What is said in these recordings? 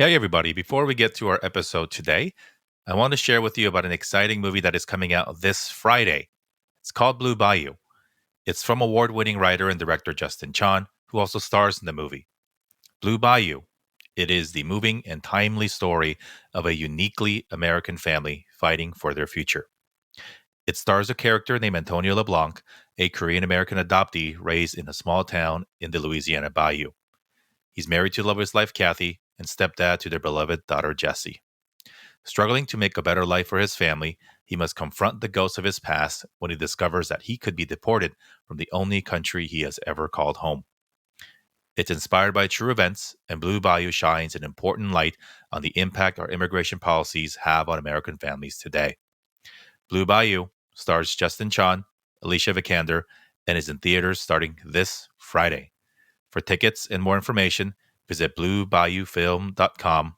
Hey, everybody. Before we get to our episode today, I want to share with you about an exciting movie that is coming out this Friday. It's called Blue Bayou. It's from award winning writer and director Justin Chon, who also stars in the movie. Blue Bayou. It is the moving and timely story of a uniquely American family fighting for their future. It stars a character named Antonio LeBlanc, a Korean American adoptee raised in a small town in the Louisiana Bayou. He's married to love of his life, Kathy, and stepdad to their beloved daughter, Jessie. Struggling to make a better life for his family, he must confront the ghosts of his past when he discovers that he could be deported from the only country he has ever called home. It's inspired by true events, and Blue Bayou shines an important light on the impact our immigration policies have on American families today. Blue Bayou stars Justin Chon, Alicia Vikander, and is in theaters starting this Friday. For tickets and more information, visit bluebayoufilm.com.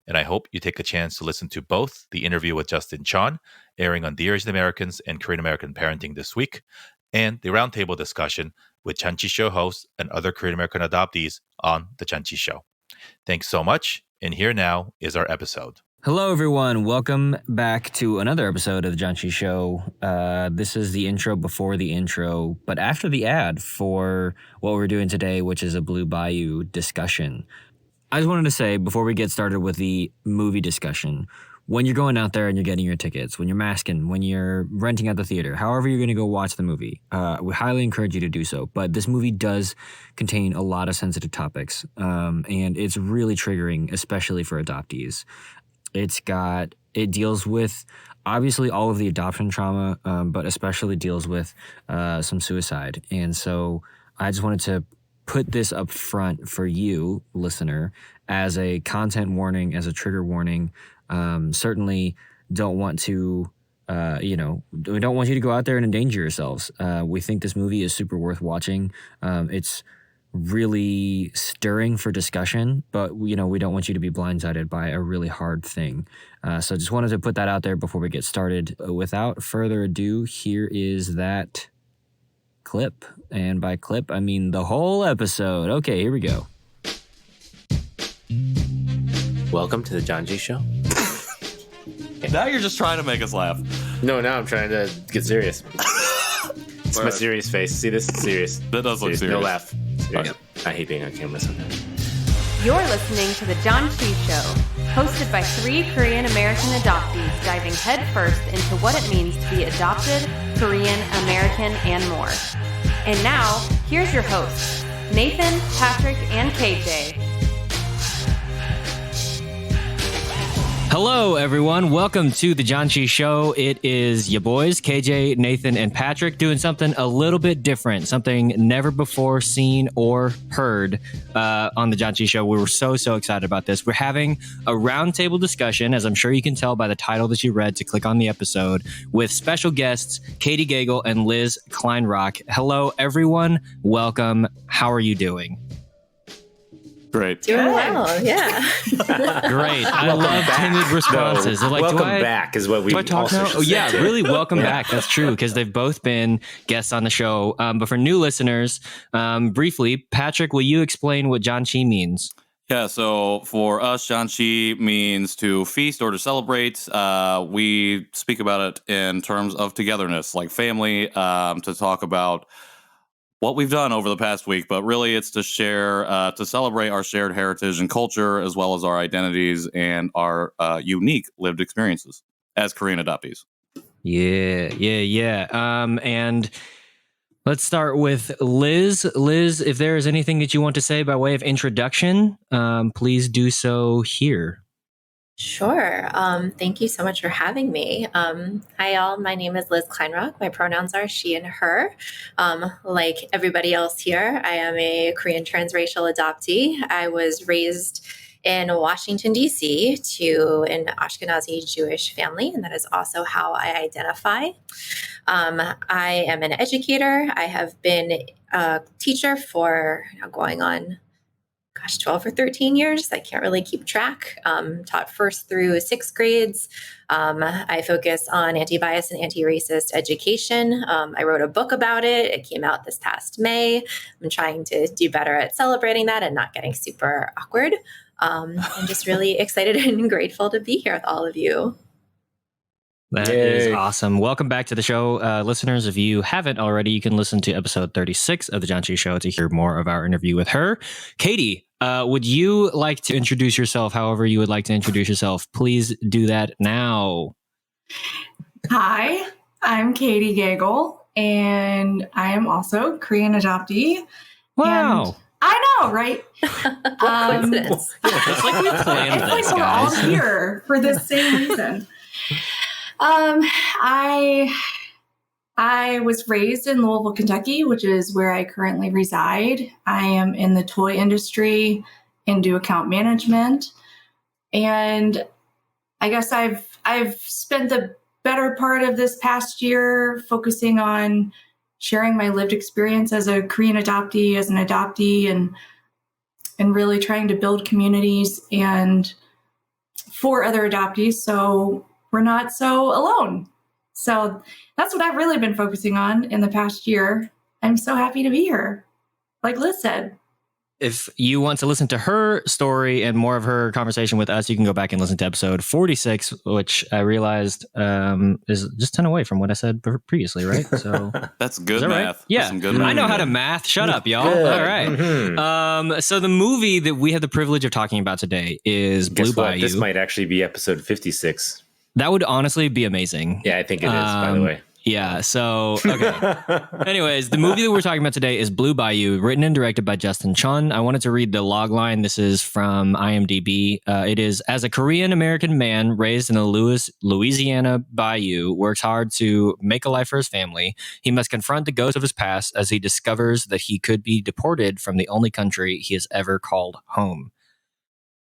And I hope you take a chance to listen to both the interview with Justin Chon, airing on Dear Asian Americans and Korean American Parenting this week, and the Roundtable discussion with Janchi Show hosts and other Korean American adoptees on the Janchi Show. Thanks so much, and here now is our episode. Hello, everyone. Welcome back to another episode of the Janchi Show. This is the intro before the intro, but after the ad for what we're doing today, which is a Blue Bayou discussion. I just wanted to say, before we get started with the movie discussion, when you're going out there and you're getting your tickets, when you're masking, when you're renting at the theater, however you're going to go watch the movie, we highly encourage you to do so. But this movie does contain a lot of sensitive topics, and it's really triggering, especially for adoptees. It deals with obviously all of the adoption trauma, but especially deals with some suicide. And so I just wanted to put this up front for you, listener, as a content warning, as a trigger warning. Certainly don't want to, we don't want you to go out there and endanger yourselves. We think this movie is super worth watching. It's really stirring for discussion, but we don't want you to be blindsided by a really hard thing. So just wanted to put that out there before we get started. Without further ado, here is that clip. And by clip, I mean the whole episode. Okay, here we go. Welcome to the Janchi Show. Now you're just trying to make us laugh. No, now I'm trying to get serious. It's my serious face. See this? Serious. That does look serious. No laugh. Serious. Okay. I hate being on camera sometimes. You're listening to the Janchi Show, hosted by three Korean American adoptees diving headfirst into what it means to be adopted, Korean American, and more. And now, here's your hosts, Nathan, Patrick, and KJ. Hello, everyone. Welcome to the Janchi Show. It is your boys, KJ, Nathan, and Patrick, doing something a little bit different, something never before seen or heard on the Janchi Show. We were so excited about this. We're having a roundtable discussion, as I'm sure you can tell by the title that you read to click on the episode, with special guests Katie Gagel and Liz Kleinrock. Hello, everyone. Welcome. How are you doing? Great. Doing well, yeah. Great. I love timid responses. No, Like, welcome back is what we do I talk also now? should Oh, say, yeah, too. really welcome back. That's true, because they've both been guests on the show. But for new listeners, briefly, Patrick, will you explain what Janchi means? Yeah, so for us, Janchi means to feast or to celebrate. We speak about it in terms of togetherness, like family, to talk about what we've done over the past week, but really it's to share, to celebrate our shared heritage and culture, as well as our identities and our unique lived experiences as Korean adoptees. Yeah. And let's start with Liz. Liz, if there is anything that you want to say by way of introduction, please do so here. Sure. Thank you so much for having me. Hi, all. My name is Liz Kleinrock. My pronouns are she and her. Like everybody else here, I am a Korean transracial adoptee. I was raised in Washington, D.C. to an Ashkenazi Jewish family, and that is also how I identify. I am an educator. I have been a teacher for going on 12 or 13 years. I can't really keep track. Taught first through sixth grades. I focus on anti-bias and anti-racist education. I wrote a book about it. It came out this past May. I'm trying to do better at celebrating that and not getting super awkward. I'm just really excited and grateful to be here with all of you. That is awesome. Welcome back to the show. Listeners, if you haven't already, you can listen to episode 36 of the Janchi Show to hear more of our interview with her. Katie, would you like to introduce yourself however you would like to introduce yourself? Please do that now. Hi, I'm Katie Gagel, and I am also Korean Adoptee. Wow. And I know, right? What coincidence. It's like we planned It's like this, we're all guys. here for the same reason. I was raised in Louisville, Kentucky, which is where I currently reside. I am in the toy industry and do account management. And I guess I've spent the better part of this past year focusing on sharing my lived experience as a Korean adoptee, as an adoptee, and really trying to build communities and for other adoptees so we're not so alone. So that's what I've really been focusing on in the past year. I'm so happy to be here. Like Liz said. If you want to listen to her story and more of her conversation with us, you can go back and listen to episode 46, which I realized is just 10 away from what I said previously, right? So That's good that math. right? Yeah, That's some good I know math. how to math. Shut up, y'all. Good. All right. Mhm. So the movie that we have the privilege of talking about today is Blue Guess what? Bayou. This might actually be episode 56. That would honestly be amazing. Yeah, I think it is, by the way. Yeah. So, okay. Anyways, the movie that we're talking about today is Blue Bayou, written and directed by Justin Chun. I wanted to read the log line. This is from IMDb. It is, as a Korean American man raised in the Louisiana Bayou works hard to make a life for his family, he must confront the ghost of his past as he discovers that he could be deported from the only country he has ever called home.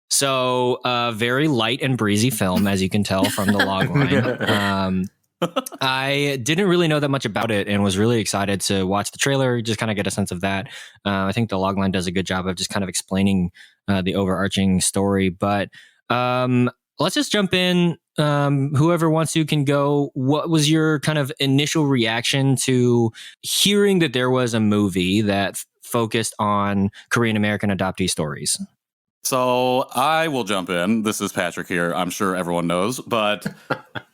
So, very light and breezy film, as you can tell from the log line. I didn't really know that much about it and was really excited to watch the trailer, just kind of get a sense of that. I think the logline does a good job of just kind of explaining the overarching story. But let's just jump in. Whoever wants to can go. What was your kind of initial reaction to hearing that there was a movie that focused on Korean American adoptee stories? So I will jump in. This is Patrick here. I'm sure everyone knows, but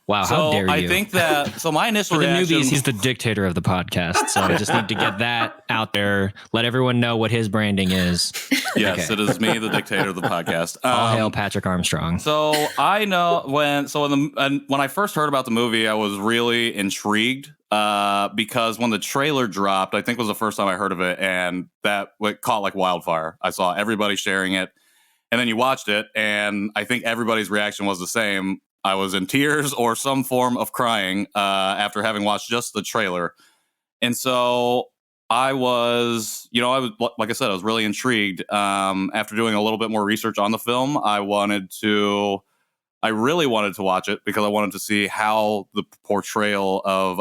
Wow, so how dare you? I think that. So my initial For the reaction. newbies, he's the dictator of the podcast. So I just need to get that out there. Let everyone know what his branding is. Yes, Okay. it is me, the dictator of the podcast. All hail Patrick Armstrong. So I know when I first heard about the movie, I was really intrigued because when the trailer dropped, I think was the first time I heard of it, and that caught like wildfire. I saw everybody sharing it, and then you watched it, and I think everybody's reaction was the same. I was in tears or some form of crying after having watched just the trailer, and so I was, like I said, I was really intrigued. After doing a little bit more research on the film, I really wanted to watch it because I wanted to see how the portrayal of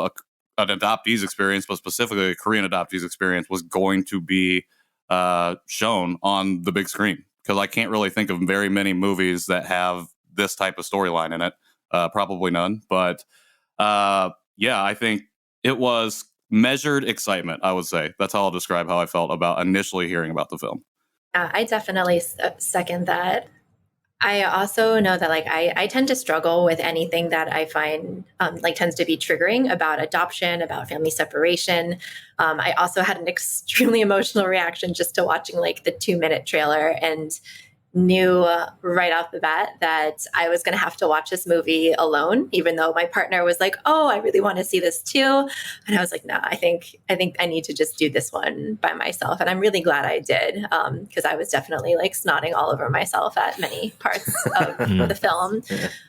an adoptee's experience, but specifically a Korean adoptee's experience, was going to be shown on the big screen. Because I can't really think of very many movies that have this type of storyline in it. Probably none. But yeah, I think it was measured excitement, I would say. That's how I'll describe how I felt about initially hearing about the film. I definitely second that. I also know that I tend to struggle with anything that I find tends to be triggering about adoption, about family separation. I also had an extremely emotional reaction just to watching the 2-minute trailer and knew right off the bat that I was going to have to watch this movie alone, even though my partner was like, "Oh, I really want to see this too." And I was like, "No, I think I need to just do this one by myself." And I'm really glad I did, because I was definitely snotting all over myself at many parts of the film.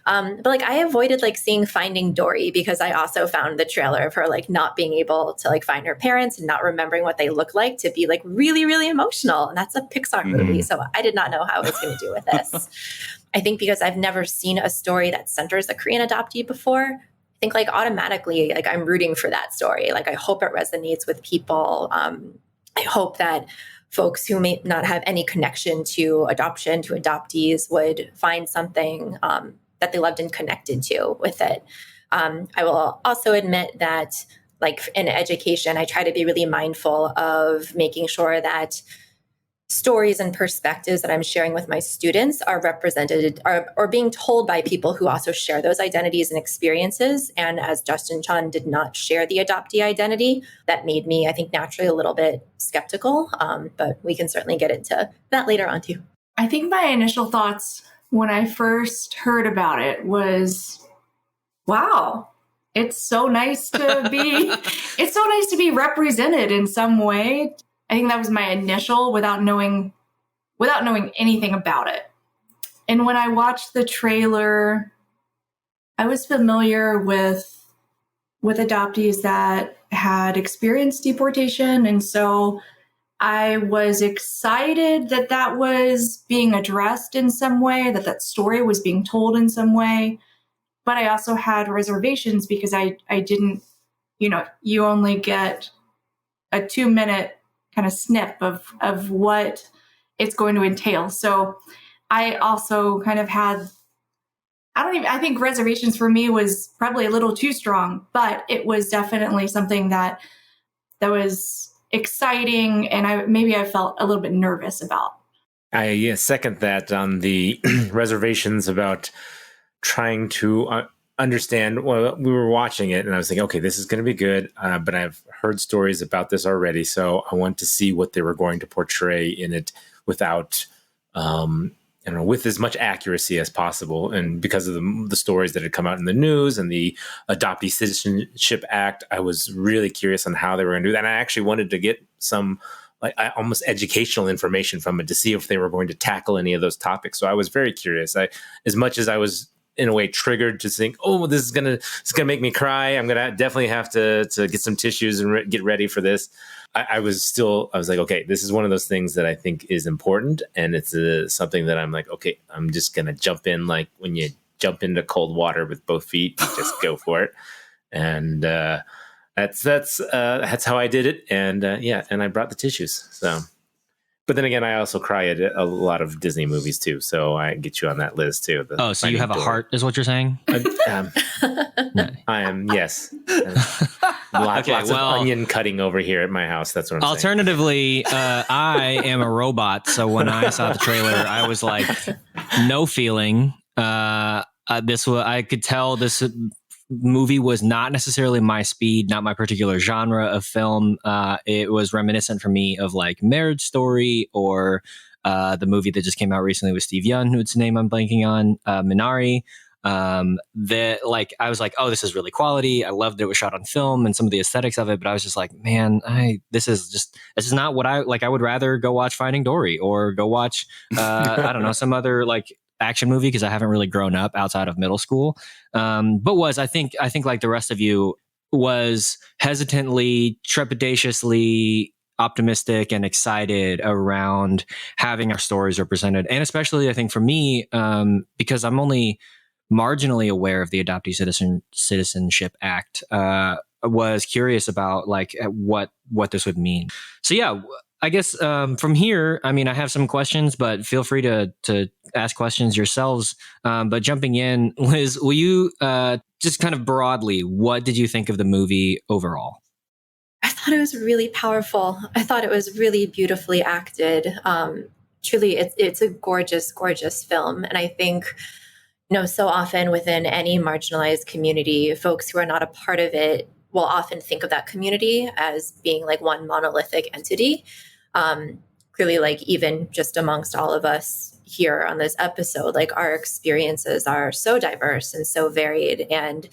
But I avoided seeing Finding Dory because I also found the trailer of her not being able to find her parents and not remembering what they look like to be really, really emotional. And that's a Pixar movie, so I did not know how I was going to do with this. I think because I've never seen a story that centers a Korean adoptee before, I think automatically I'm rooting for that story. I hope it resonates with people. I hope that folks who may not have any connection to adoption, to adoptees, would find something that they loved and connected to with it. I will also admit that in education, I try to be really mindful of making sure that stories and perspectives that I'm sharing with my students are represented or being told by people who also share those identities and experiences. And as Justin Chan did not share the adoptee identity, that made me, I think, naturally a little bit skeptical. But we can certainly get into that later on too. I think my initial thoughts when I first heard about it was, wow, it's so nice to be, it's so nice to be represented in some way. I think that was my initial without knowing anything about it. And when I watched the trailer, I was familiar with adoptees that had experienced deportation. And so I was excited that was being addressed in some way, that story was being told in some way. But I also had reservations because I didn't, you only get a 2-minute kind of snip of what it's going to entail. So I also kind of had, I think reservations for me was probably a little too strong, but it was definitely something that was exciting. And I felt a little bit nervous about. I second that on the reservations about trying to understand. Well, we were watching it and I was thinking, okay, this is going to be good. But I've heard stories about this already. So I want to see what they were going to portray in it without, with as much accuracy as possible. And because of the stories that had come out in the news and the Adoptee Citizenship Act, I was really curious on how they were going to do that. And I actually wanted to get some almost educational information from it to see if they were going to tackle any of those topics. So I was very curious. As much as I was in a way triggered to think, oh, this is gonna make me cry, I'm gonna definitely have to get some tissues and get ready for this. I was like, okay, this is one of those things that I think is important, and it's something that I'm like, okay, I'm just gonna jump in, like when you jump into cold water with both feet, you just go for it. And that's how I did it. And and I brought the tissues. So. But then again, I also cry at a lot of Disney movies too, so I get you on that list too. So you have a heart, is what you're saying? I am, yes. Lots of onion cutting over here at my house. That's what I'm saying. Alternatively, I am a robot, so when I saw the trailer, I was like, no feeling. I could tell this movie was not necessarily my speed, not my particular genre of film. It was reminiscent for me of like Marriage Story or the movie that just came out recently with Steve Yeun, whose name I'm blanking on, Minari. I was like, oh, this is really quality. I loved that it was shot on film and some of the aesthetics of it, but I was just like, man, this is not what I like. I would rather go watch Finding Dory or go watch, I don't know, some other like action movie, because I haven't really grown up outside of middle school. But I think like the rest of you, was hesitantly, trepidatiously optimistic and excited around having our stories represented. And especially I think for me, because I'm only marginally aware of the Adoptee Citizenship Act, was curious about like what this would mean. So yeah, I guess from here, I mean, I have some questions, but feel free to ask questions yourselves. But jumping in, Liz, will you just kind of broadly, what did you think of the movie overall? I thought it was really powerful. I thought it was really beautifully acted. Truly, it's a gorgeous, gorgeous film. And I think, so often within any marginalized community, folks who are not a part of it will often think of that community as being like one monolithic entity. Clearly, like even just amongst all of us here on this episode, like our experiences are so diverse and so varied, and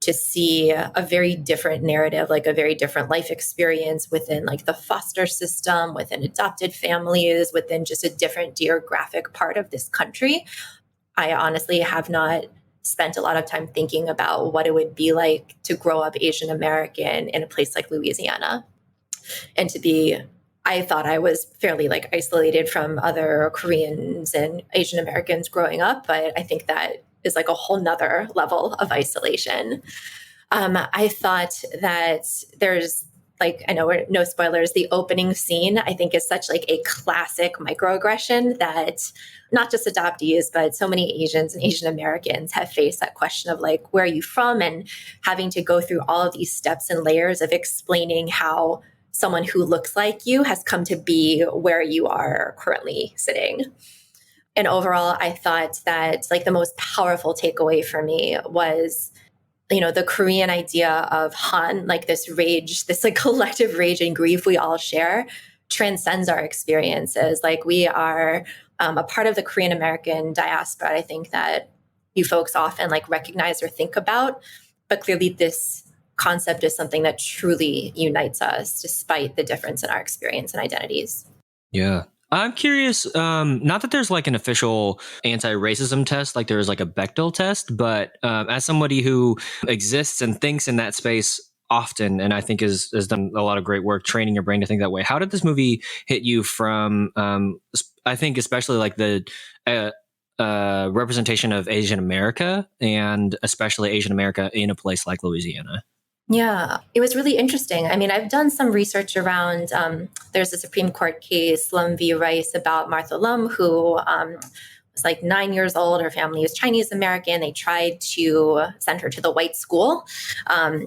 to see a very different narrative, like a very different life experience within like the foster system, within adopted families, within just a different geographic part of this country. I honestly have not spent a lot of time thinking about what it would be like to grow up Asian American in a place like Louisiana, and I thought I was fairly like isolated from other Koreans and Asian Americans growing up, but I think that is like a whole nother level of isolation. I thought that there's like, I know no spoilers, the opening scene I think is such like a classic microaggression that not just adoptees, but so many Asians and Asian Americans have faced that question of like, where are you from? And having to go through all of these steps and layers of explaining how someone who looks like you has come to be where you are currently sitting. And overall, I thought that like the most powerful takeaway for me was, the Korean idea of Han, like this rage, this like collective rage and grief we all share, transcends our experiences. Like we are a part of the Korean American diaspora, I think that you folks often like recognize or think about, but clearly this concept is something that truly unites us despite the difference in our experience and identities. Yeah. I'm curious, not that there's like an official anti-racism test, like there is like a Bechdel test, but as somebody who exists and thinks in that space often, and I think has done a lot of great work training your brain to think that way, how did this movie hit you from, I think especially like the representation of Asian America, and especially Asian America in a place like Louisiana? Yeah, it was really interesting. I mean, I've done some research around, there's a Supreme Court case, Lum v. Rice, about Martha Lum, who was like 9 years old. Her family was Chinese American. They tried to send her to the white school.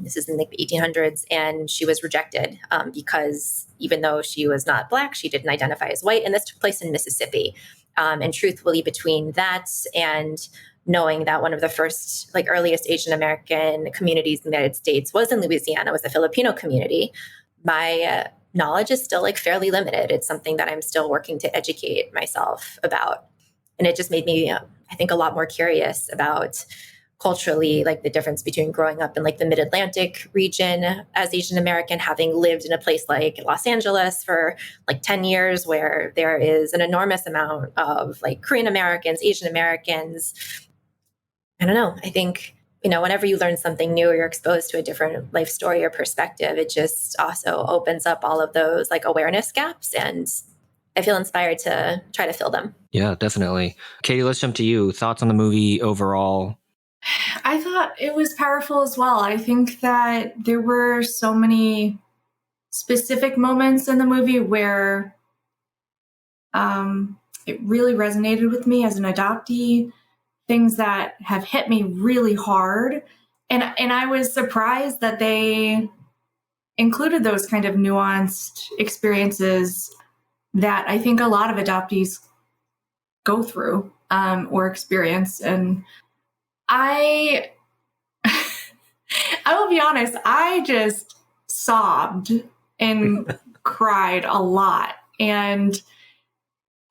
This is in the 1800s, and she was rejected because even though she was not Black, she didn't identify as white. And this took place in Mississippi. And truthfully, between that and knowing that one of the first, like earliest Asian American communities in the United States was in Louisiana, was the Filipino community, my knowledge is still like fairly limited. It's something that I'm still working to educate myself about. And it just made me, I think, a lot more curious about culturally, like the difference between growing up in like the Mid-Atlantic region as Asian American, having lived in a place like Los Angeles for like 10 years, where there is an enormous amount of like Korean Americans, Asian Americans. I don't know. I think, whenever you learn something new or you're exposed to a different life story or perspective, it just also opens up all of those like awareness gaps. And I feel inspired to try to fill them. Yeah, definitely. Katie, let's jump to you. Thoughts on the movie overall? I thought it was powerful as well. I think that there were so many specific moments in the movie where it really resonated with me as an adoptee, things that have hit me really hard. And I was surprised that they included those kind of nuanced experiences that I think a lot of adoptees go through or experience. And I will be honest, I just sobbed and cried a lot. And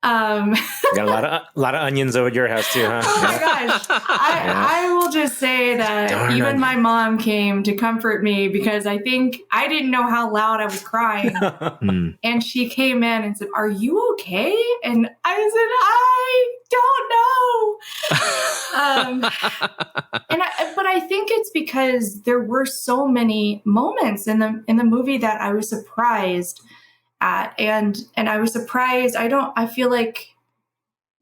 got a lot of onions over at your house too, huh? Oh my gosh. I will just say that Darn even onion. my mom came to comfort me because I think I didn't know how loud I was crying. And she came in and said, "Are you okay?" And I said, "I don't know." But I think it's because there were so many moments in the movie that I was surprised at, and I was surprised. I feel like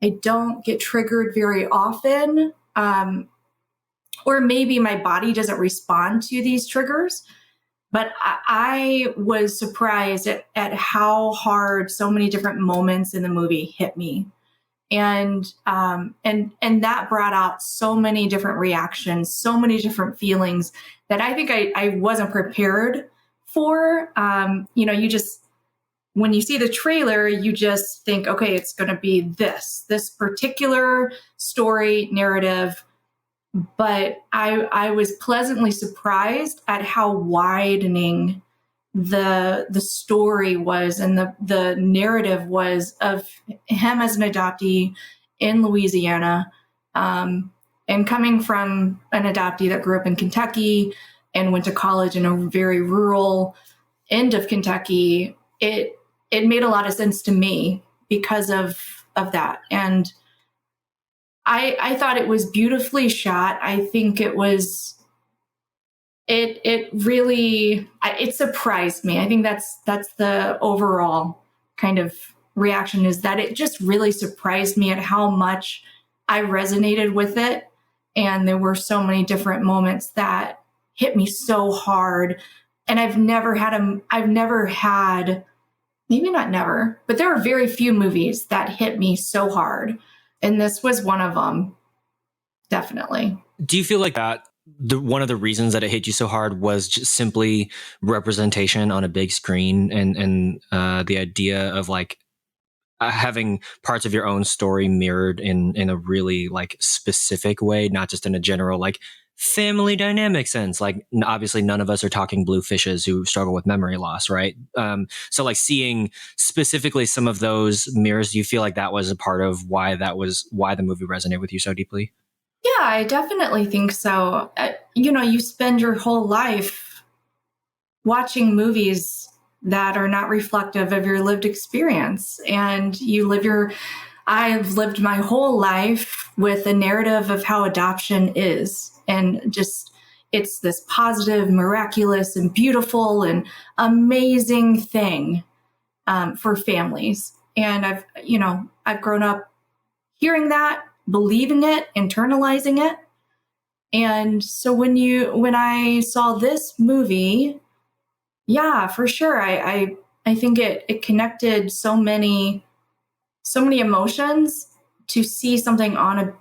I don't get triggered very often, or maybe my body doesn't respond to these triggers. But I was surprised at how hard so many different moments in the movie hit me, and that brought out so many different reactions, so many different feelings that I think I wasn't prepared for. You just, when you see the trailer, you just think, okay, it's going to be this particular story narrative. But I was pleasantly surprised at how widening the story was and the narrative was of him as an adoptee in Louisiana, and coming from an adoptee that grew up in Kentucky and went to college in a very rural end of Kentucky. It made a lot of sense to me because of that. And I thought it was beautifully shot. I think it really surprised me. I think that's the overall kind of reaction, is that it just really surprised me at how much I resonated with it. And there were so many different moments that hit me so hard. And I've never had, maybe not never, but there are very few movies that hit me so hard. And this was one of them, definitely. Do you feel like that one of the reasons that it hit you so hard was just simply representation on a big screen, and the idea of like having parts of your own story mirrored in a really like specific way, not just in a general like family dynamic sense. Like obviously none of us are talking blue fishes who struggle with memory loss, right? So like seeing specifically some of those mirrors, do you feel like that was a part of why the movie resonated with you so deeply? Yeah, I definitely think so. You spend your whole life watching movies that are not reflective of your lived experience. And I've lived my whole life with a narrative of how adoption is. And just, it's this positive, miraculous, and beautiful and amazing thing for families. And I've grown up hearing that, believing it, internalizing it. And so when I saw this movie, yeah, for sure, I think it connected so many emotions to see something on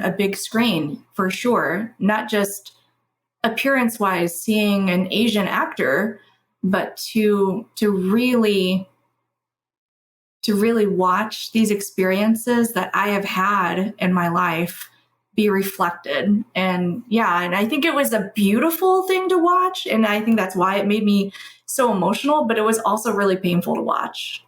a big screen, for sure. Not just appearance wise, seeing an Asian actor, but to really watch these experiences that I have had in my life be reflected. And yeah, and I think it was a beautiful thing to watch. And I think that's why it made me so emotional, but it was also really painful to watch.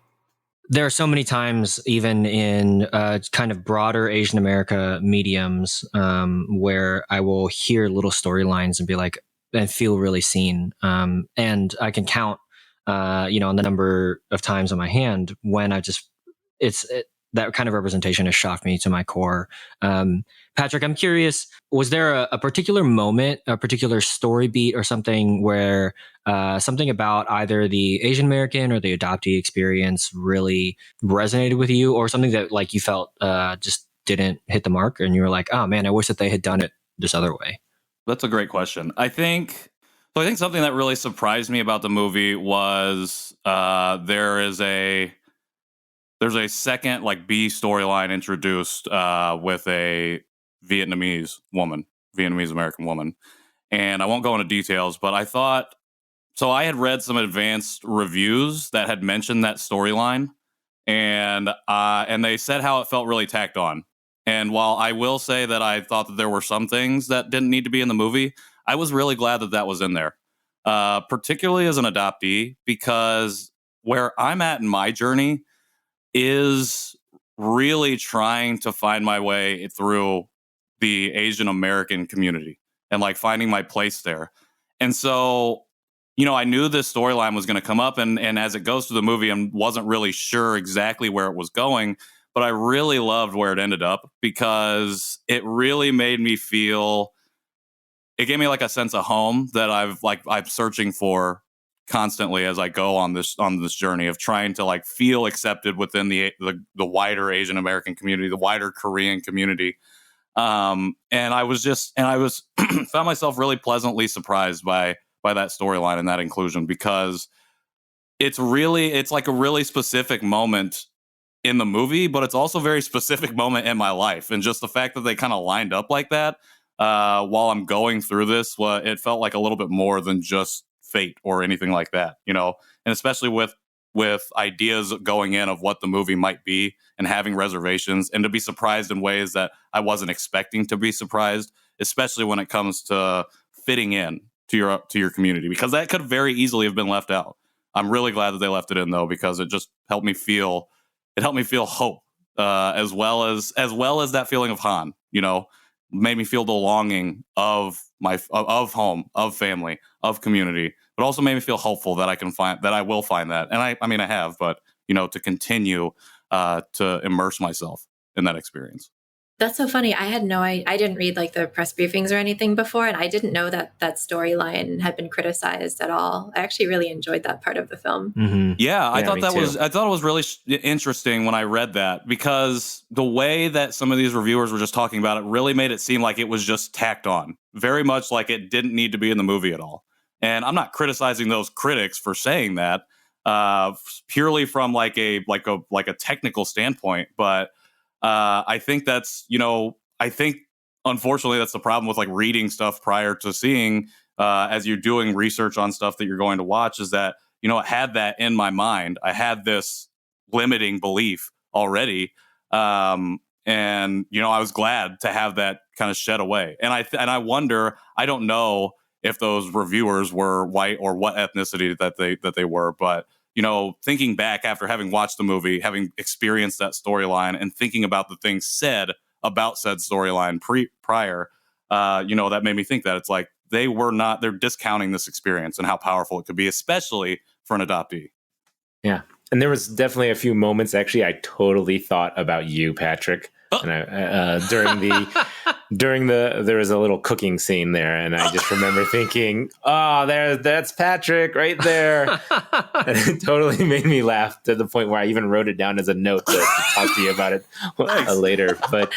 There are so many times, even in kind of broader Asian America mediums, where I will hear little storylines and be like, and feel really seen. And I can count, on the number of times on my hand when that kind of representation has shocked me to my core. Patrick, I'm curious, was there a particular moment, a particular story beat or something where something about either the Asian American or the adoptee experience really resonated with you, or something that like you felt just didn't hit the mark and you were like, oh man, I wish that they had done it this other way? That's a great question. I think something that really surprised me about the movie was there's a second like B storyline introduced with a Vietnamese American woman. And I won't go into details, but I had read some advanced reviews that had mentioned that storyline, and they said how it felt really tacked on. And while I will say that I thought that there were some things that didn't need to be in the movie, I was really glad that was in there, particularly as an adoptee, because where I'm at in my journey is really trying to find my way through the Asian American community and like finding my place there. And so, I knew this storyline was going to come up, and as it goes through the movie, I wasn't really sure exactly where it was going, but I really loved where it ended up because it really made me feel, it gave me like a sense of home that I'm searching for constantly as I go on this journey of trying to like feel accepted within the wider Asian American community, the wider Korean community. And I was found myself really pleasantly surprised by that storyline and that inclusion, because it's like a really specific moment in the movie, but it's also a very specific moment in my life. And just the fact that they kind of lined up like that while I'm going through this, it felt like a little bit more than just fate or anything like that, and especially with ideas going in of what the movie might be and having reservations, and to be surprised in ways that I wasn't expecting to be surprised, especially when it comes to fitting in to your community, because that could very easily have been left out. I'm really glad that they left it in though, because it just helped me feel hope, as well as that feeling of Han, made me feel the longing of of home, of family, of community, but also made me feel hopeful that I will find that. And I mean, I have, but to continue to immerse myself in that experience. That's so funny. I didn't read like the press briefings or anything before, and I didn't know that storyline had been criticized at all. I actually really enjoyed that part of the film. Mm-hmm. Yeah, I thought it was really interesting when I read that, because the way that some of these reviewers were just talking about it really made it seem like it was just tacked on, very much like it didn't need to be in the movie at all. And I'm not criticizing those critics for saying that purely from like a technical standpoint, but I think that's, I think unfortunately, that's the problem with like reading stuff prior to seeing, as you're doing research on stuff that you're going to watch, is that, I had that in my mind. I had this limiting belief already. And, I was glad to have that kind of shed away. And I wonder, I don't know if those reviewers were white or what ethnicity that they were, but thinking back after having watched the movie, having experienced that storyline, and thinking about the things said about said storyline prior, that made me think that it's like they're discounting this experience and how powerful it could be, especially for an adoptee. Yeah. And there was definitely a few moments, actually, I totally thought about you, Patrick. Oh. And there was a little cooking scene there, and I just remember thinking, "Oh, that's Patrick right there." And it totally made me laugh to the point where I even wrote it down as a note to talk to you about it later. But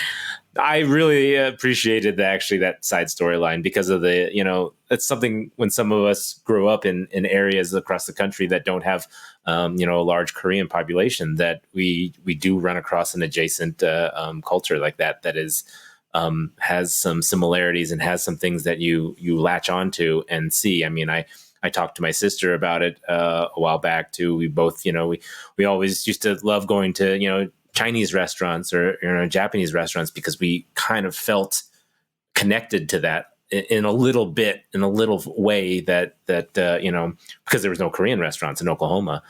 I really appreciated that side storyline because of it's something when some of us grow up in areas across the country that don't have, a large Korean population, that we do run across an adjacent culture like that is has some similarities and has some things that you latch onto and see. I mean, I talked to my sister about it a while back too. We both, we always used to love going to, Chinese restaurants or Japanese restaurants because we kind of felt connected to that in a little way that because there was no Korean restaurants in Oklahoma.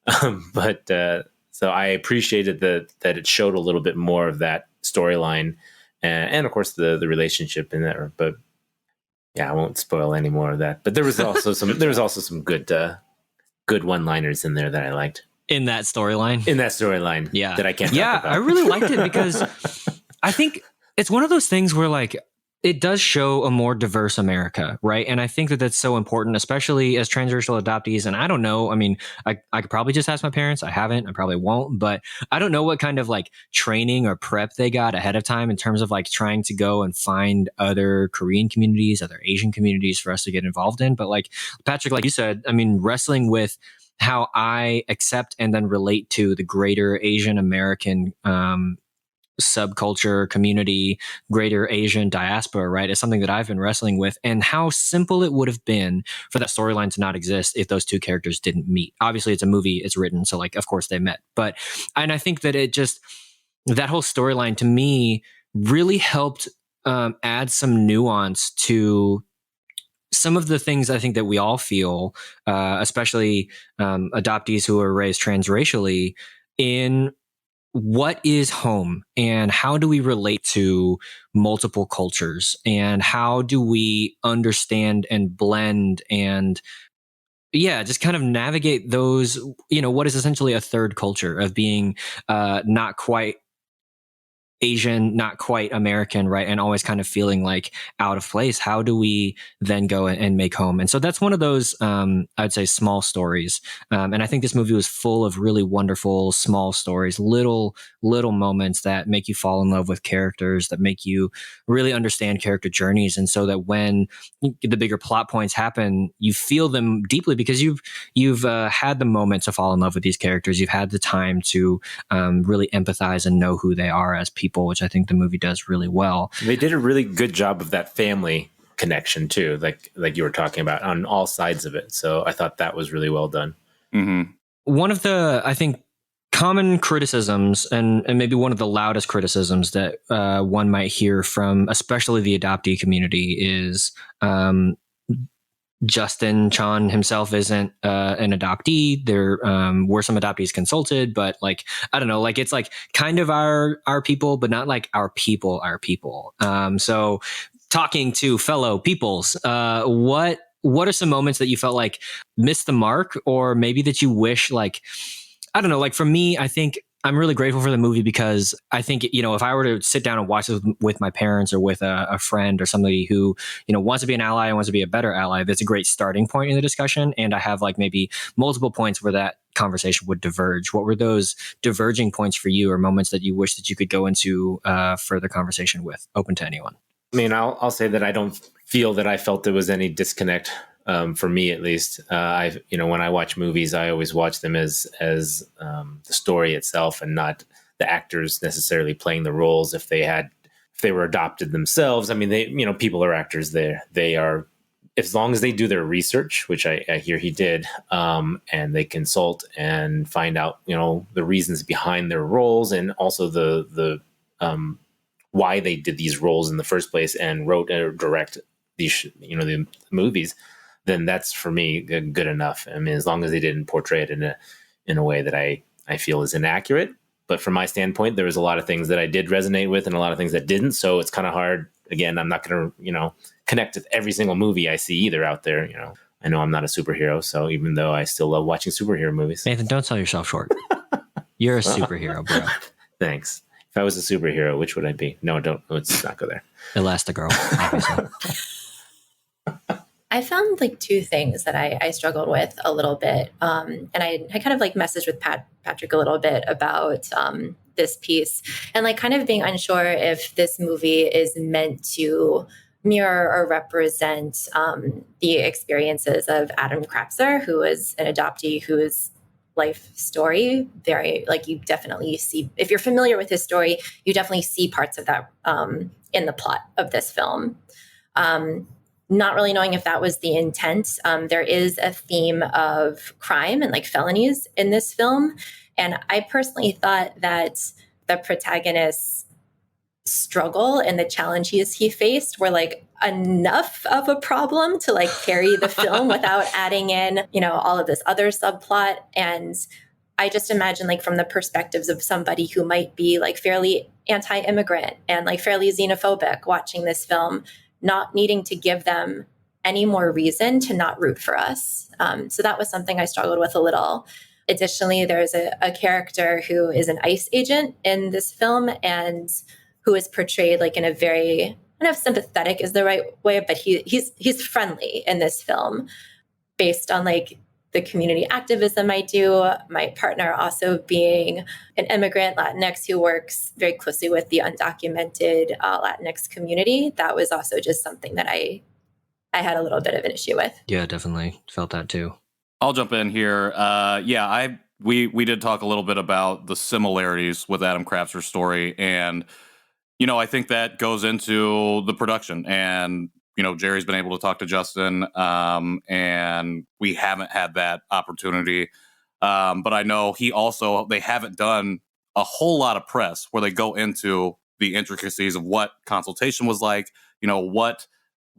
So I appreciated that it showed a little bit more of that storyline and of course the relationship in there. But yeah, I won't spoil any more of that. But there was also some good one-liners in there that I liked. In that storyline, yeah, that I can't. Yeah, I really liked it because I think it's one of those things where like it does show a more diverse America, right? And I think that that's so important, especially as transracial adoptees. And I don't know, I mean, I could probably just ask my parents. I haven't, I probably won't, but I don't know what kind of like training or prep they got ahead of time in terms of like trying to go and find other Korean communities, other Asian communities for us to get involved in. But like Patrick, like you said, I mean, wrestling with how I accept and then relate to the greater Asian American subculture, community, greater Asian diaspora, right, is something that I've been wrestling with, and how simple it would have been for that storyline to not exist if those two characters didn't meet. Obviously, it's a movie, it's written, so like, of course they met. And I think that that whole storyline to me really helped add some nuance to some of the things I think that we all feel, especially adoptees who are raised transracially, in what is home and how do we relate to multiple cultures and how do we understand and blend and just kind of navigate those, what is essentially a third culture of being not quite Asian, not quite American, right? And always kind of feeling like out of place. How do we then go and make home? And so that's one of those, I'd say, small stories. And I think this movie was full of really wonderful small stories, little moments that make you fall in love with characters, that make you really understand character journeys. And so that when the bigger plot points happen, you feel them deeply because you've had the moment to fall in love with these characters. You've had the time to really empathize and know who they are as people, which I think the movie does really well. They did a really good job of that family connection too, like you were talking about, on all sides of it. So I thought that was really well done. Mm-hmm. One of the, I think, common criticisms and maybe one of the loudest criticisms that one might hear from especially the adoptee community is Justin Chan himself isn't an adoptee. There were some adoptees consulted, but like, I don't know, like it's like kind of our people, but not like our people. So talking to fellow peoples, what are some moments that you felt like missed the mark, or maybe that you wish, like, I don't know, like for me, I think I'm really grateful for the movie because I think, if I were to sit down and watch this with my parents or with a friend or somebody who, wants to be an ally and wants to be a better ally, that's a great starting point in the discussion. And I have like maybe multiple points where that conversation would diverge. What were those diverging points for you, or moments that you wish that you could go into further conversation with? Open to anyone. I mean, I'll say that I don't feel that I felt there was any disconnect. For me, at least, when I watch movies, I always watch them as the story itself and not the actors necessarily playing the roles. If if they were adopted themselves. I mean, people are actors. They are, as long as they do their research, which I hear he did, and they consult and find out, the reasons behind their roles, and also the why they did these roles in the first place, and wrote or direct these, the movies, then that's, for me, good enough. I mean, as long as they didn't portray it in a way that I feel is inaccurate. But from my standpoint, there was a lot of things that I did resonate with and a lot of things that didn't. So it's kind of hard. Again, I'm not going to, connect with every single movie I see either out there. I know I'm not a superhero. So even though I still love watching superhero movies. Nathan, don't sell yourself short. You're a superhero, bro. Thanks. If I was a superhero, which would I be? No, let's not go there. Elastigirl, obviously. I found like two things that I struggled with a little bit. And I kind of like messaged with Patrick a little bit about this piece, and like kind of being unsure if this movie is meant to mirror or represent the experiences of Adam Krapser, who is an adoptee whose life story, very, like, you definitely see, if you're familiar with his story, you definitely see parts of that in the plot of this film. Not really knowing if that was the intent. There is a theme of crime and like felonies in this film. And I personally thought that the protagonist's struggle and the challenges he faced were like enough of a problem to like carry the film without adding in, all of this other subplot. And I just imagine, like, from the perspectives of somebody who might be like fairly anti-immigrant and like fairly xenophobic watching this film, not needing to give them any more reason to not root for us. So that was something I struggled with a little. Additionally, there's a character who is an ICE agent in this film and who is portrayed like in a very, I don't know if sympathetic is the right way, but he's friendly in this film based on like the community activism I do. My partner also being an immigrant Latinx who works very closely with the undocumented Latinx community. That was also just something that I had a little bit of an issue with. Yeah, definitely felt that too. I'll jump in here. We did talk a little bit about the similarities with Adam Krapser's story, and I think that goes into the production. And Jerry's been able to talk to Justin, and we haven't had that opportunity. But I know they haven't done a whole lot of press where they go into the intricacies of what consultation was like,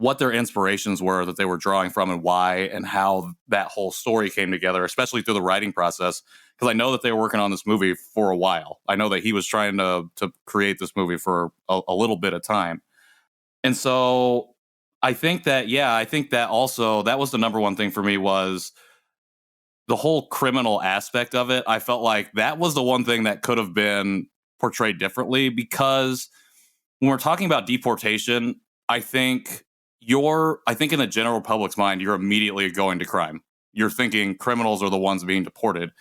what their inspirations were that they were drawing from and why, and how that whole story came together, especially through the writing process. Because I know that they were working on this movie for a while. I know that he was trying to create this movie for a little bit of time. And so I think that also, that was the number one thing for me, was the whole criminal aspect of it. I felt like that was the one thing that could have been portrayed differently, because when we're talking about deportation, I think in the general public's mind, you're immediately going to crime. You're thinking criminals are the ones being deported.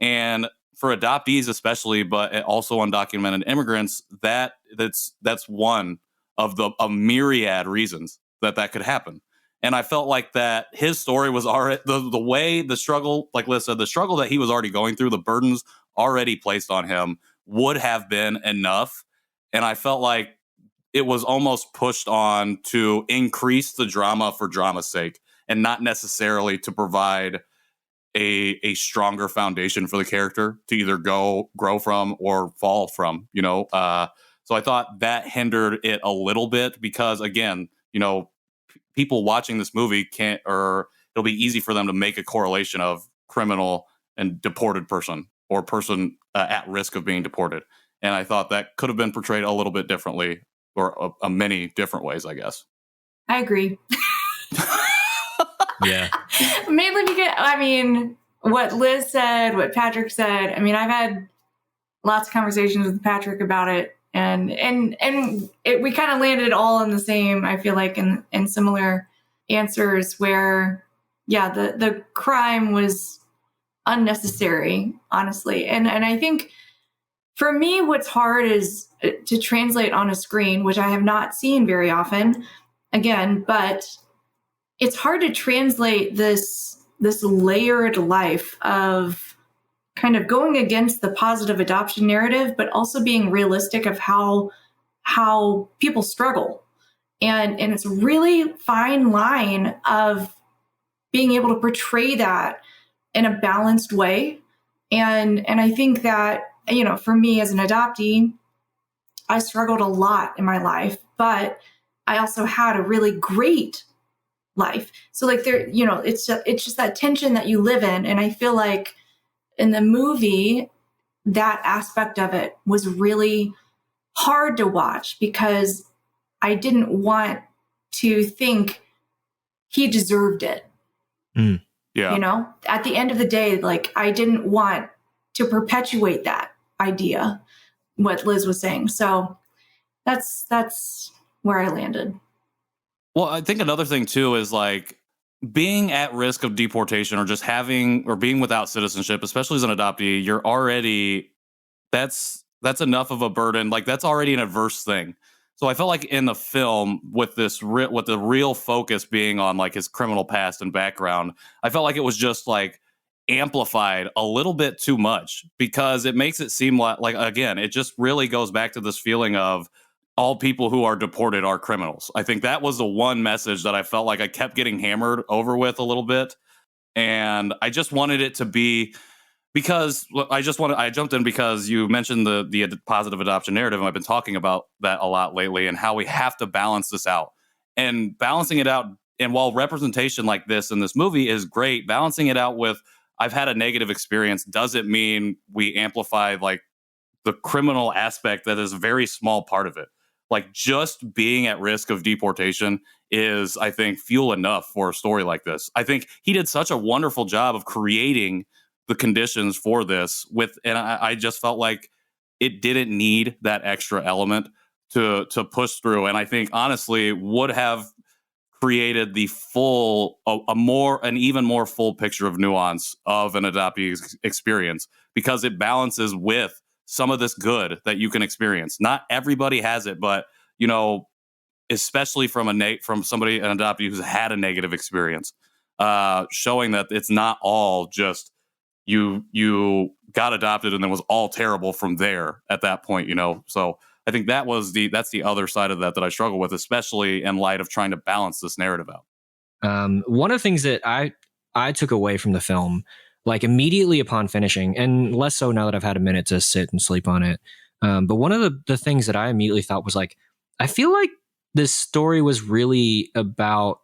And for adoptees especially, but also undocumented immigrants, that's one of a myriad reasons that could happen. And I felt like that his story was already, the struggle, like Liz said, the struggle that he was already going through, the burdens already placed on him would have been enough. And I felt like it was almost pushed on to increase the drama for drama's sake, and not necessarily to provide a stronger foundation for the character to either grow from or fall from, so I thought that hindered it a little bit, because again, people watching this movie it'll be easy for them to make a correlation of criminal and deported person, or person at risk of being deported. And I thought that could have been portrayed a little bit differently, or many different ways, I guess. I agree. Yeah. Mainly because, what Liz said, what Patrick said, I've had lots of conversations with Patrick about it, and we kind of landed all in the same, I feel like, in similar answers where, the crime was unnecessary, honestly. And I think for me, what's hard is to translate on a screen, which I have not seen very often, again, but it's hard to translate this layered life of kind of going against the positive adoption narrative, but also being realistic of how how people struggle. And it's a really fine line of being able to portray that in a balanced way. And I think that, you know, for me as an adoptee, I struggled a lot in my life, but I also had a really great life. So like there, you know, it's just that tension that you live in. And I feel like in the movie, that aspect of it was really hard to watch because I didn't want to think he deserved it. Mm. Yeah. You know, at the end of the day, like I didn't want to perpetuate that idea, what Liz was saying. So that's where I landed. Well, I think another thing too is like being at risk of deportation or just having or being without citizenship, especially as an adoptee, you're already that's enough of a burden. Like that's already an adverse thing. So I felt like in the film with this with the real focus being on like his criminal past and background, I felt like it was just like amplified a little bit too much because it makes it seem like again, it just really goes back to this feeling of all people who are deported are criminals. I think that was the one message that I felt like I kept getting hammered over with a little bit. And I just wanted it to be because I jumped in because you mentioned the positive adoption narrative, and I've been talking about that a lot lately and how we have to balance this out. And balancing it out, and while representation like this in this movie is great, balancing it out with I've had a negative experience doesn't mean we amplify like the criminal aspect that is a very small part of it. Like just being at risk of deportation is, I think, fuel enough for a story like this. I think he did such a wonderful job of creating the conditions for this and I just felt like it didn't need that extra element to push through. And I think honestly would have created the full, an even more full picture of nuance of an adoptee experience because it balances with some of this good that you can experience. Not everybody has it, but you know, especially from an adoptee who's had a negative experience, showing that it's not all just you got adopted and then was all terrible from there at that point, you know. So I think that's the other side of that I struggle with, especially in light of trying to balance this narrative out. One of the things that I took away from the film, like immediately upon finishing, and less so now that I've had a minute to sit and sleep on it. But one of the things that I immediately thought was like, I feel like this story was really about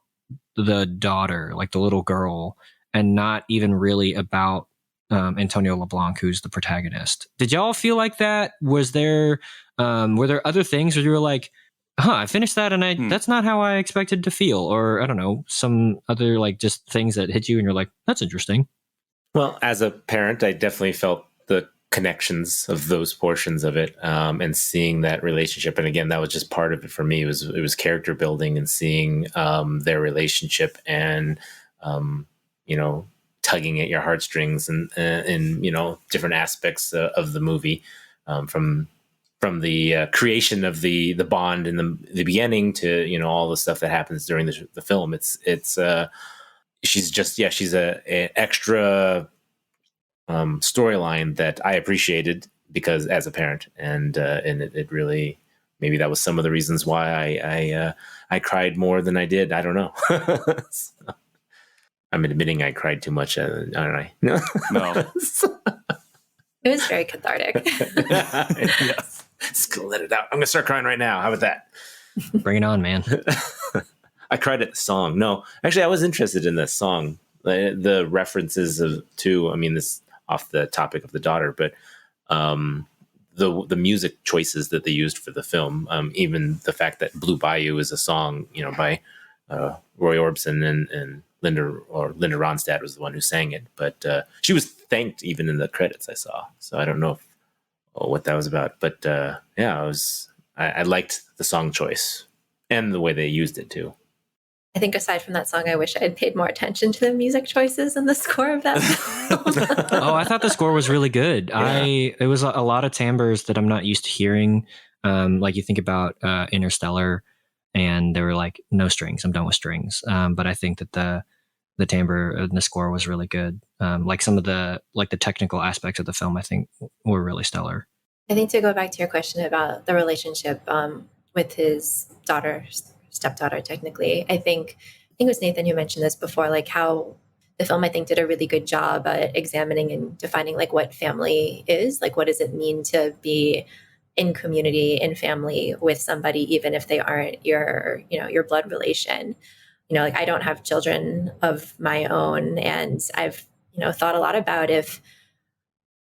the daughter, like the little girl, and not even really about Antonio LeBlanc, who's the protagonist. Did y'all feel like that? Was there were there other things where you were like, I finished that and that's not how I expected to feel, or I don't know, some other like just things that hit you and you're like, that's interesting? Well, as a parent, I definitely felt the connections of those portions of it, and seeing that relationship. And again, that was just part of it for me. It was character building and seeing their relationship and you know, tugging at your heartstrings and you know, different aspects of the movie, from the creation of the bond in the beginning to, you know, all the stuff that happens during the film. It's she's a extra storyline that I appreciated because as a parent, and it really, maybe that was some of the reasons why I cried more than I did. I don't know. So, I'm admitting I cried too much, aren't I? No. It was very cathartic. Yes. Just let it out. I'm gonna start crying right now. How about that? Bring it on, man. I cried at the song. No, actually, I was interested in this song. The references to, I mean, this off the topic of the daughter, but the music choices that they used for the film, even the fact that Blue Bayou is a song, you know, by Roy Orbison and Linda Ronstadt was the one who sang it, but she was thanked even in the credits I saw. So I don't know what that was about, but yeah, I liked the song choice and the way they used it too. I think aside from that song, I wish I had paid more attention to the music choices and the score of that film. Oh, I thought the score was really good. Yeah. It was a lot of timbres that I'm not used to hearing. Like you think about Interstellar, and they were like, no strings, I'm done with strings. But I think that the timbre and the score was really good. Like some of the technical aspects of the film, I think were really stellar. I think to go back to your question about the relationship with his stepdaughter, technically. I think it was Nathan who mentioned this before, like how the film, I think, did a really good job at examining and defining like what family is, like what does it mean to be in community, in family with somebody, even if they aren't your, your blood relation. Like I don't have children of my own, and I've, thought a lot about if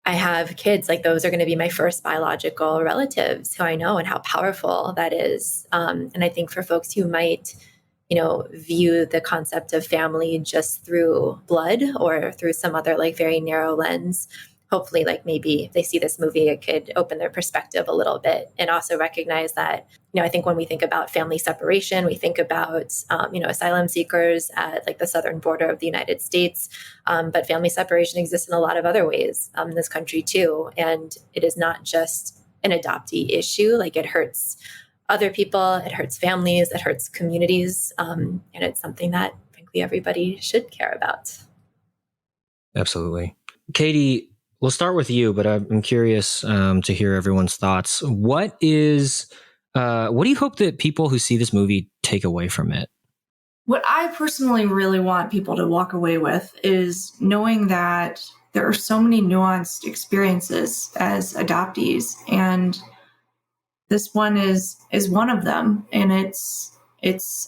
I have kids, like those are going to be my first biological relatives who I know, and how powerful that is. And I think for folks who might, view the concept of family just through blood or through some other like very narrow lens, hopefully like maybe if they see this movie, it could open their perspective a little bit, and also recognize that, I think when we think about family separation, we think about, asylum seekers at like the southern border of the United States. But family separation exists in a lot of other ways in this country too. And it is not just an adoptee issue. Like it hurts other people, it hurts families, it hurts communities. And it's something that frankly everybody should care about. Absolutely. Katie, we'll start with you, but I'm curious to hear everyone's thoughts. What do you hope that people who see this movie take away from it? What I personally really want people to walk away with is knowing that there are so many nuanced experiences as adoptees, and this one is one of them, and it's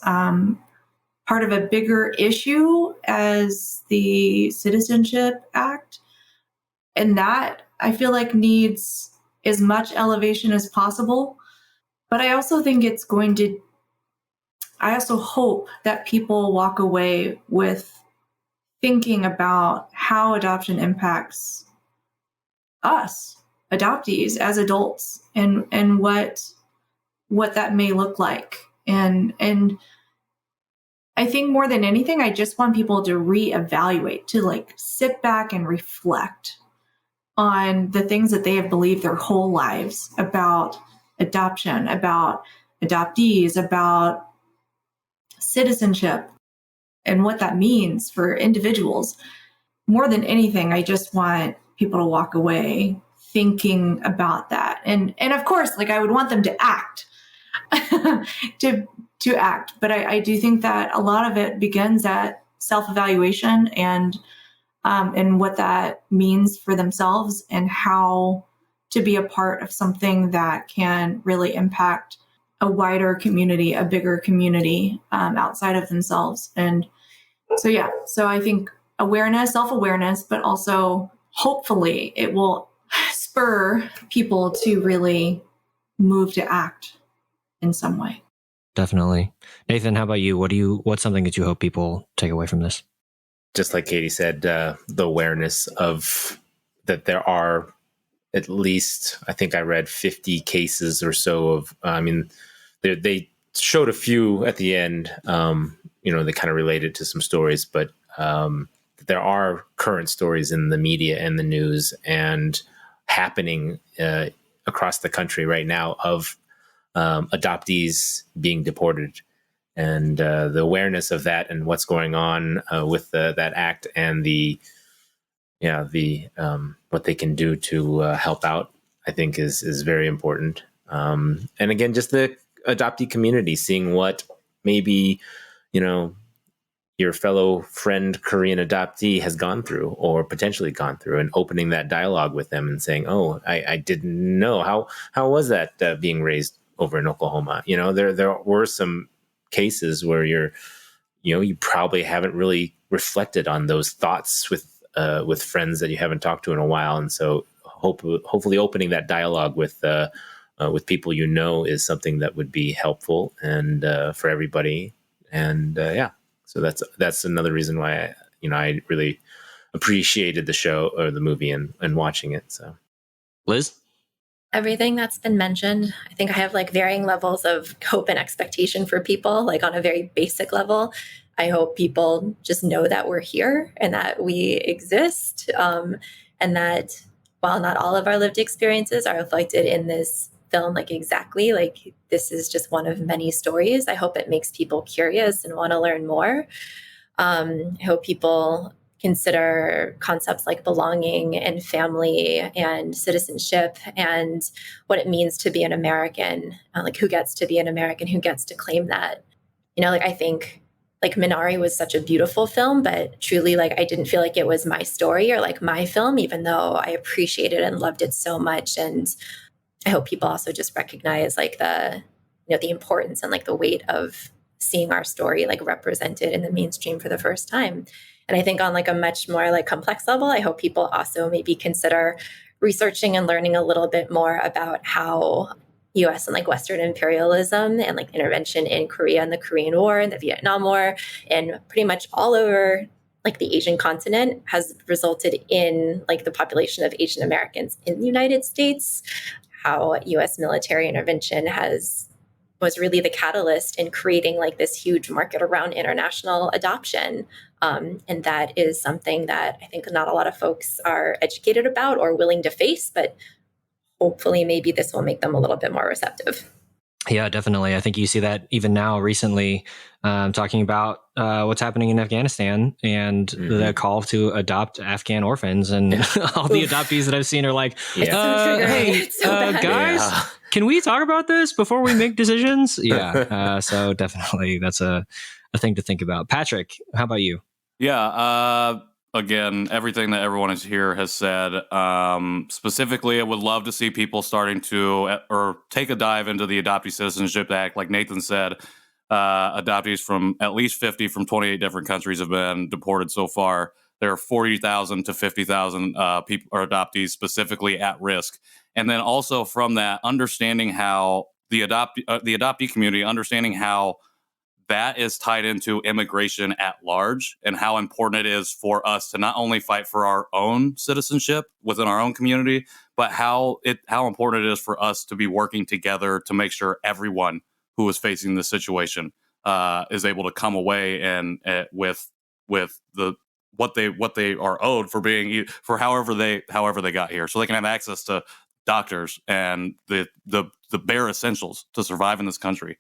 part of a bigger issue as the Citizenship Act, and that I feel like needs as much elevation as possible. But I also think I also hope that people walk away with thinking about how adoption impacts us, adoptees, as adults, and what that may look like. And I think more than anything, I just want people to reevaluate, to like sit back and reflect on the things that they have believed their whole lives about adoption, about adoptees, about citizenship, and what that means for individuals. More than anything, I just want people to walk away thinking about that. And of course, like I would want them to act, to act. But I do think that a lot of it begins at self-evaluation and what that means for themselves, and how to be a part of something that can really impact a wider community, a bigger community outside of themselves. And so I think awareness, self-awareness, but also hopefully it will spur people to really move to act in some way. Definitely. Nathan, how about you? What's something that you hope people take away from this? Just like Katie said, the awareness of that there are at least, I think I read 50 cases or so of, they showed a few at the end, they kind of related to some stories, but there are current stories in the media and the news and happening across the country right now of adoptees being deported. And the awareness of that and what's going on with that act and the what they can do to help out, I think is very important. And again, just the adoptee community, seeing what maybe, your fellow friend Korean adoptee has gone through or potentially gone through, and opening that dialogue with them and saying, oh, I didn't know. How was that being raised over in Oklahoma? There were some cases where you probably haven't really reflected on those thoughts with friends that you haven't talked to in a while. And so hopefully opening that dialogue with people, is something that would be helpful and for everybody. And so that's another reason why I really appreciated the show or the movie and watching it. So, Liz? Everything that's been mentioned, I think I have like varying levels of hope and expectation for people. Like on a very basic level, I hope people just know that we're here and that we exist, and that while not all of our lived experiences are reflected in this film, like exactly, like this is just one of many stories. I hope it makes people curious and want to learn more. I hope people consider concepts like belonging and family and citizenship and what it means to be an American, like who gets to be an American, who gets to claim that. Like I think like Minari was such a beautiful film, but truly like I didn't feel like it was my story or like my film, even though I appreciated and loved it so much. And I hope people also just recognize like the importance and like the weight of seeing our story like represented in the mainstream for the first time. And I think on like a much more like complex level, I hope people also maybe consider researching and learning a little bit more about how US and like Western imperialism and like intervention in Korea and the Korean War and the Vietnam War and pretty much all over like the Asian continent has resulted in like the population of Asian Americans in the United States, how US military intervention was really the catalyst in creating like this huge market around international adoption. And that is something that I think not a lot of folks are educated about or willing to face, but hopefully maybe this will make them a little bit more receptive. Yeah, definitely. I think you see that even now recently, talking about what's happening in Afghanistan and the call to adopt Afghan orphans. And all the adoptees that I've seen are like, hey, guys, can we talk about this before we make decisions? Yeah. So definitely that's a thing to think about. Patrick, how about you? Yeah. Again, everything that everyone is here has said. Specifically, I would love to see people starting to or take a dive into the Adoptee Citizenship Act. Like Nathan said, adoptees from at least 50 from 28 different countries have been deported so far. There are 40,000 to 50,000 people or adoptees specifically at risk. And then also from that, understanding how the adoptee community, understanding how that is tied into immigration at large and how important it is for us to not only fight for our own citizenship within our own community, but how important it is for us to be working together to make sure everyone who is facing this situation is able to come away and with the what they are owed for however they got here, so they can have access to doctors and the bare essentials to survive in this country.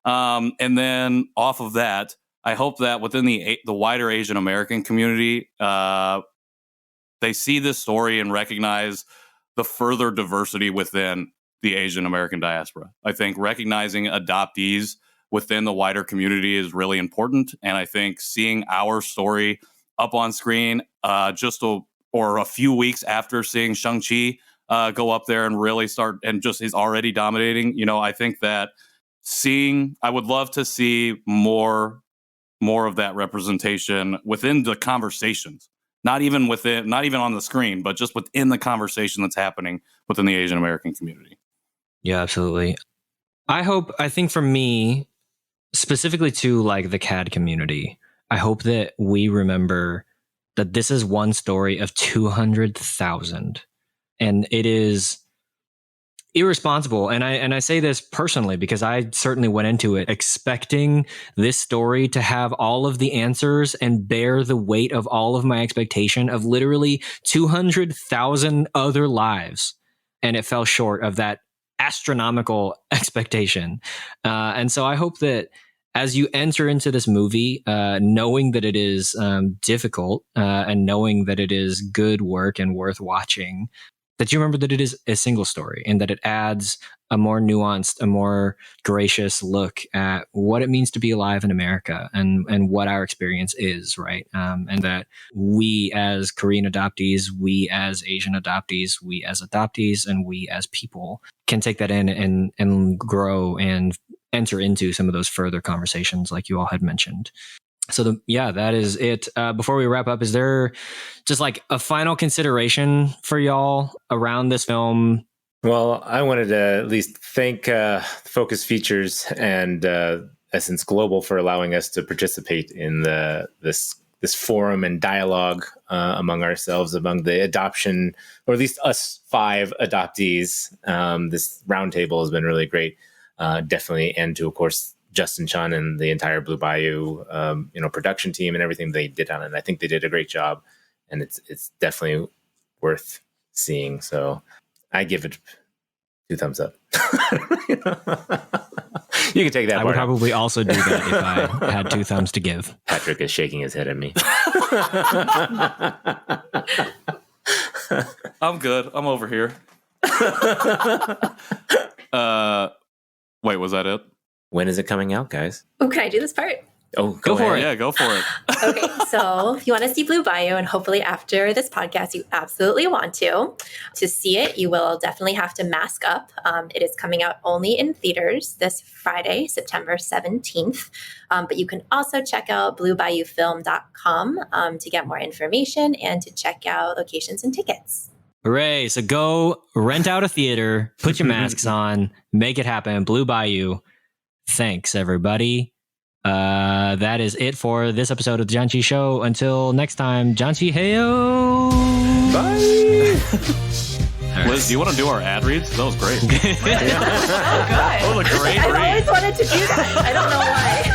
And then off of that, I hope that within the wider Asian American community, they see this story and recognize the further diversity within the Asian American diaspora. I think recognizing adoptees within the wider community is really important. And I think seeing our story up on screen or a few weeks after seeing Shang-Chi go up there and really start and just is already dominating, I think that I would love to see more of that representation within the conversations, not even on the screen, but just within the conversation that's happening within the Asian American community. Yeah, absolutely. I think for me, specifically to like the CAD community, I hope that we remember that this is one story of 200,000, and it is irresponsible. And I say this personally because I certainly went into it expecting this story to have all of the answers and bear the weight of all of my expectation of literally 200,000 other lives. And it fell short of that astronomical expectation. And so I hope that as you enter into this movie, knowing that it is difficult and knowing that it is good work and worth watching, that you remember that it is a single story and that it adds a more nuanced, a more gracious look at what it means to be alive in America and what our experience is, right? And that we as Korean adoptees, we as Asian adoptees, we as adoptees, and we as people can take that in and grow and enter into some of those further conversations like you all had mentioned. So that is it. Before we wrap up, is there just like a final consideration for y'all around this film? Well, I wanted to at least thank Focus Features and Essence Global for allowing us to participate in this forum and dialogue among ourselves, among the adoption, or at least us 5 adoptees. This roundtable has been really great, definitely, and to, of course, Justin Chun and the entire Blue Bayou, production team and everything they did on it. And I think they did a great job, and it's definitely worth seeing. So I give it 2 thumbs up. You can take that. I would probably also do that if I had 2 thumbs to give. Patrick is shaking his head at me. I'm good. I'm over here. Wait, was that it? When is it coming out, guys? Oh, can I do this part? Oh, Go for ahead. it. Yeah, go for it. Okay, so if you want to see Blue Bayou, and hopefully after this podcast you absolutely want to see it, you will definitely have to mask up. It is coming out only in theaters this Friday, September 17th. But you can also check out bluebayoufilm.com to get more information and to check out locations and tickets. Hooray. So go rent out a theater, put your masks on, make it happen. Blue Bayou. Thanks, everybody. That is it for this episode of the Janchi Show. Until next time, Janchi Heyo! Bye! Liz, do you want to do our ad reads? That was great. Oh, God. That was a great I read. always wanted to do that. I don't know why.